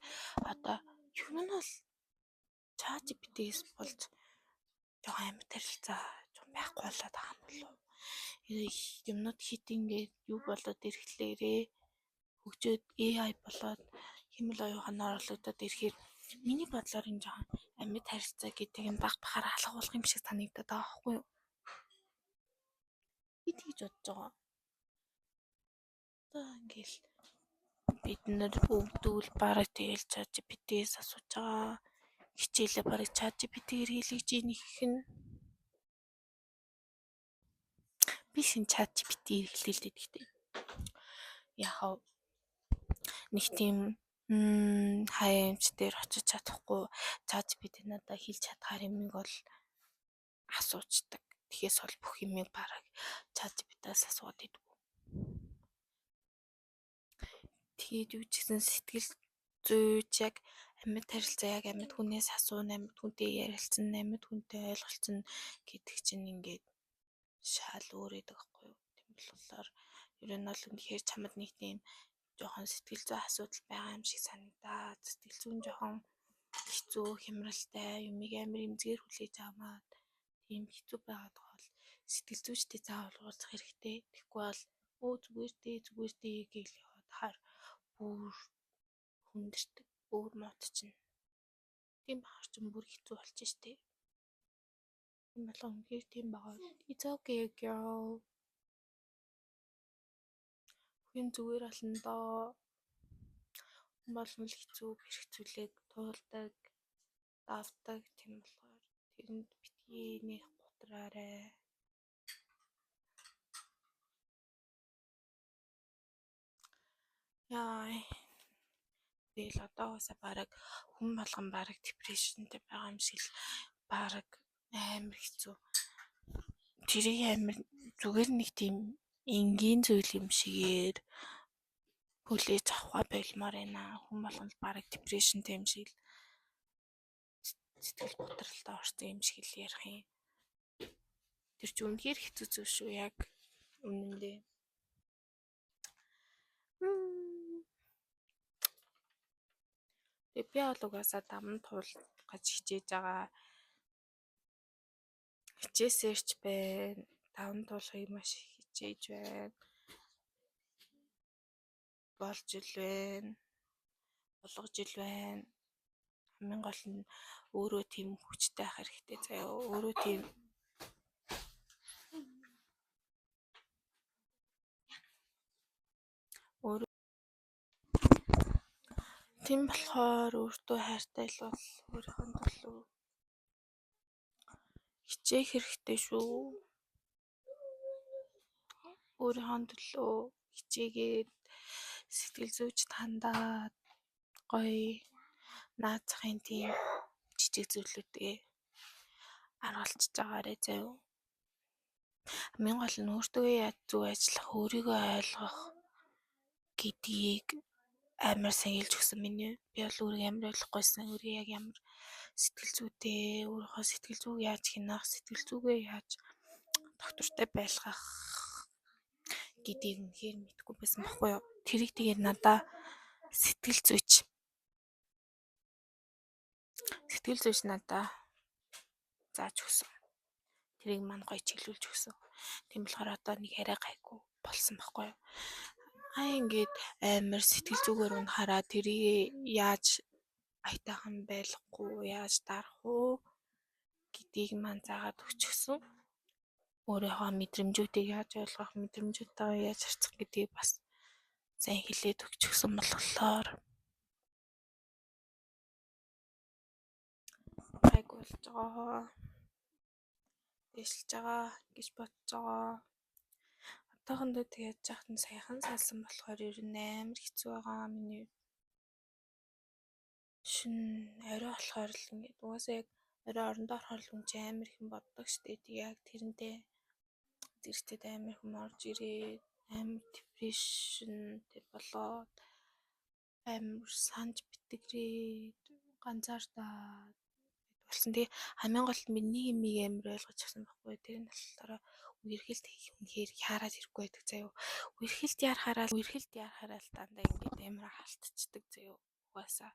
[SPEAKER 1] одоо юм нь бол ChatGPT-с болж жоохон амьд харилцаа жоохон байхгүй болоод байгаа юм болов. Юмнууд хит ингээд юу болоод ирэхлээрээ хөгжөөд AI болоод хэмэл оюуханаар орлогдоод ирэхээр миний бодлоор энэ жоохон амьд харилцаа гэдэг юм багахаар алга болох юм шиг санагдаад байгаа байхгүй юу? Би тэгж бодож байгаа. Одоо ингээл бид нар өвдвөл бараг тэгэл ChatGPT-с асууж байгаа. Хичээлээ бараг ChatGPT-ээр хийлгэж ийх нь. Би шинэ ChatGPT-ээр хэлэлтэй гэхдээ. Яхав нэг тийм хаяа юмч дээр очиж чадахгүй ChatGPT надад хэлж чадхаар юмыг бол асуучдаг. Тэгэхээс бол бүх юмыг бараг ChatGPT-аас асууад идэв. Тэгээд юу ч гэсэн сэтгэл зүйч яг амьд харилцаа яг амьд хүнээс асуун, амьд хүнтэй ярилцсан, амьд хүнтэй ойлголцсон гэдэг чинь ингээд шал өөр байдаг байхгүй юу? Тийм болохоор ер нь бол үнэхээр чамд нэг тийм жоохон сэтгэл зүй асуудал байгаа юм шиг санагдаад сэтгэл зүйн жоохон хэцүү хямралтай юмыг амар эмзгээр хүлээж аваад тийм хэцүү байгаад байгаа бол сэтгэл зүйчтэй заавал уулзах хэрэгтэй. Тэгэхгүй бол зүгээр дээ гэж яваад хаар бүр хүндэрдэг, бүр муудчихна. Тийм бахар ч бүр хэцүү болчих штеп. Тийм болгон үнэхээр тийм байгаа. It's okay girl. Хүн зүгээр болно доо. Хүн болгон л хэцүү хэрэгцүүлэг туулдаг, давдаг тийм болохоор тэрэнд битгий нэг гутраарай. Яа. Тэгэл одоогоосаа бараг хүн болгон бараг депрессионтэй байгаа юм шиг бараг амар хэцүү. Тэрийг амар зүгээр нэг тийм энгийн зүйл юм шигээр хүлээж авах болмоор байна. Хүн болгон бараг депрессионтэй юм шиг сэтгэл готролтой орсон юм шиг л ярих юм. Тэр чинь үнэхээр хэцүү зүйл шүү яг үнэндээ. Би бол угаасаа даван туулгаж хичээж байгаа. Хичээсээрч байна. Даван туулахыг маш их хичээж байна. Болж ил байна. суулгаж ил байна. Хамгийн гол нь өөрөө тийм хүчтэй ах хэрэгтэй заяа. Өөрөө тийм тийм болохоор өөртөө хайртай л бол өөрийнхөө төлөө хичээх хэрэгтэй шүү. Өөрийнхөө төлөө хичээгээд сэтгэл зүйч тандаад гоё наацхийн тийм жижиг зүйлүүдээ харуулчихж байгаарэ заяа. Хамгийн гол нь өөртөө яаж зөв ажиллах, өөрийгөө ойлгох гэдгийг амар сангилж өгсөн миний. Би бол өөрийгөө амар ойлгохгүйсэн. Өөрийгөө яг ямар сэтгэл зүйтэй, өөрийнхөө сэтгэл зүйг яаж хянах, сэтгэл зүгээ яаж доктортой байлгах гэдгийг үнэхээр мэдэхгүй байсан байхгүй юу. Тэрийг тэгээд надаа сэтгэл зүйч надаа зааж өгсөн. Тэрийг маань гоё чиглүүлж өгсөн. Тийм болохоор одоо нэг арай гайгүй болсон байхгүй юу. Ингээд амар сэтгэл зүгээр хараа тэрийг яаж аятайхан байлгахгүй, яаж дарах уу гэдгийг маань заагаад өгчихсөн. Өөрийнхөө мэдрэмжүүдийг яаж ойлгох, мэдрэмжүүдээ яаж харьцах гэдгийг бас сайн хэлээд өгчихсөн болохоор гайгүй болж байгаа. Дэвшилж байгаа гэж бодож байгаа. Одоохондоо тэгээд жаахан саяхан салсан болохоор ер нь амар хэцүү байгаа миний. Шин орой болохоор л ингээд угаасаа яг орой орондоо орохоор л хүн чинь амар их боддог штэ. Тэг яг тэрнтэй зэрэгтэй амар хүм орж ирээд амар депрешнтэй болоод амар санж битгрээд ганцаардаад болсон. Тэгээ хамгийн гол нь миний юмыг амар ойлгож авсан байхгүй. Тэр нь болохоор үерхэлт хийх үнэхээр яарад хэрэггүй байдаг заяа. Үерхэлт яарахаараа л дандаа ингээд амар халтцдаг заяа. Угаасаа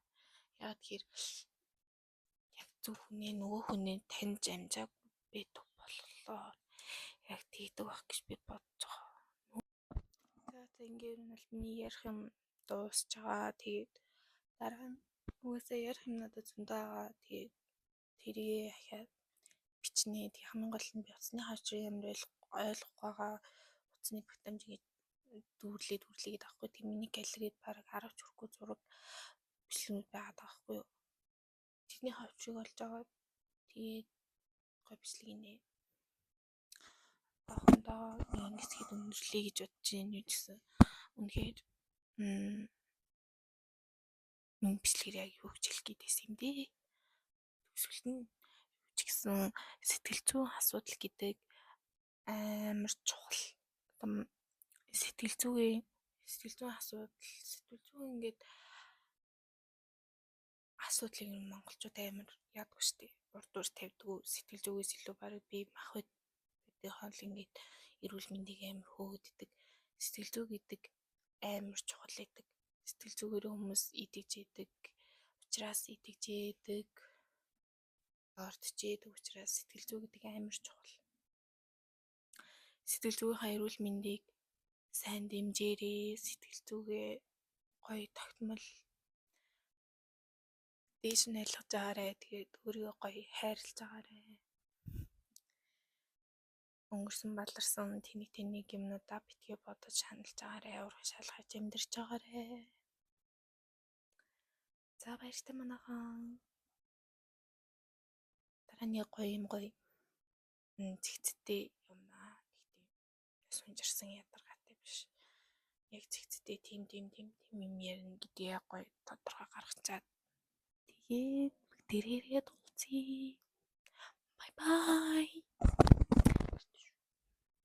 [SPEAKER 1] яа тэгэхээр яг зөв хүнээ нөгөө хүнээ таньж амжааг байдаг болохоор яг тэгдэг байх гэж би бодож байгаа. За ингээд нь бол миний ярих юм дуусч байгаа. Тэгээд дараа нь угаасаа ярих юм надад зөндөө байгаа. Тэгээд тэрийг ахиад бичнэ. Тэг хамгийн гол нь би утасны хавчрыг амар ойлгох байгаа. Утасны багтаамжийг дүүрлээд авахгүй. Тэг миний галерейд бараг 10 ч хүрэхгүй зураг бичлэгүүд байгаад байгаа байхгүй юу. Тэрний хавчрыг олж аваад тэгээд гой бичлэг инээ. Одоохондоо нэг хэсгийг өндөрлөе гэж бодож байна юу гэсэн. Үнэхээр энэ бичлэгээр яг юу гэж хэлэх гээдсэн юм бэ? Төгсгөлт нь юу ч гэсэн сэтгэл зүйн асуудал гэдэг амар чухал. Сэтгэл зүйн ингээд асуудлыг монголчууд амар яадаг штеп. Урдуур тавьдгүй сэтгэл зүгээс илүү бараг би мах байдгийн хоол ингээд эрүүл мэндийг амар хөөгддөг. Сэтгэл зүй гэдэг амар чухал байдаг. Сэтгэл зүгээр хүмүүс идэж яадаг. Учраас идэж яадаг. Ордж яадаг учраас сэтгэл зүй гэдэг амар чухал. Сэтгэл зүйн эрүүл мэндийг сайн дэмжээрээ сэтгэл зүгээ гоё тогтмол дээш нь ойлгож байгаарэ. Тэгээд өөрийгөө гоё хайрлаж байгаарэ. Өнгөрсөн баларсан тэнийг юмнуудаа битгий бодож хандлж байгаарэ. Урах шалгаж амьдарч байгаарэ. За баяртай манайхан. Дарааны гоё зэгцтэй юмнаа нэг тийм сунжирсан ядаргаатай биш. Яг зэгцтэй тийм юм ярина гэдгийг гоё тодорхой гаргачаад тэгээд бүгдээрээ уулзъя. Bye bye.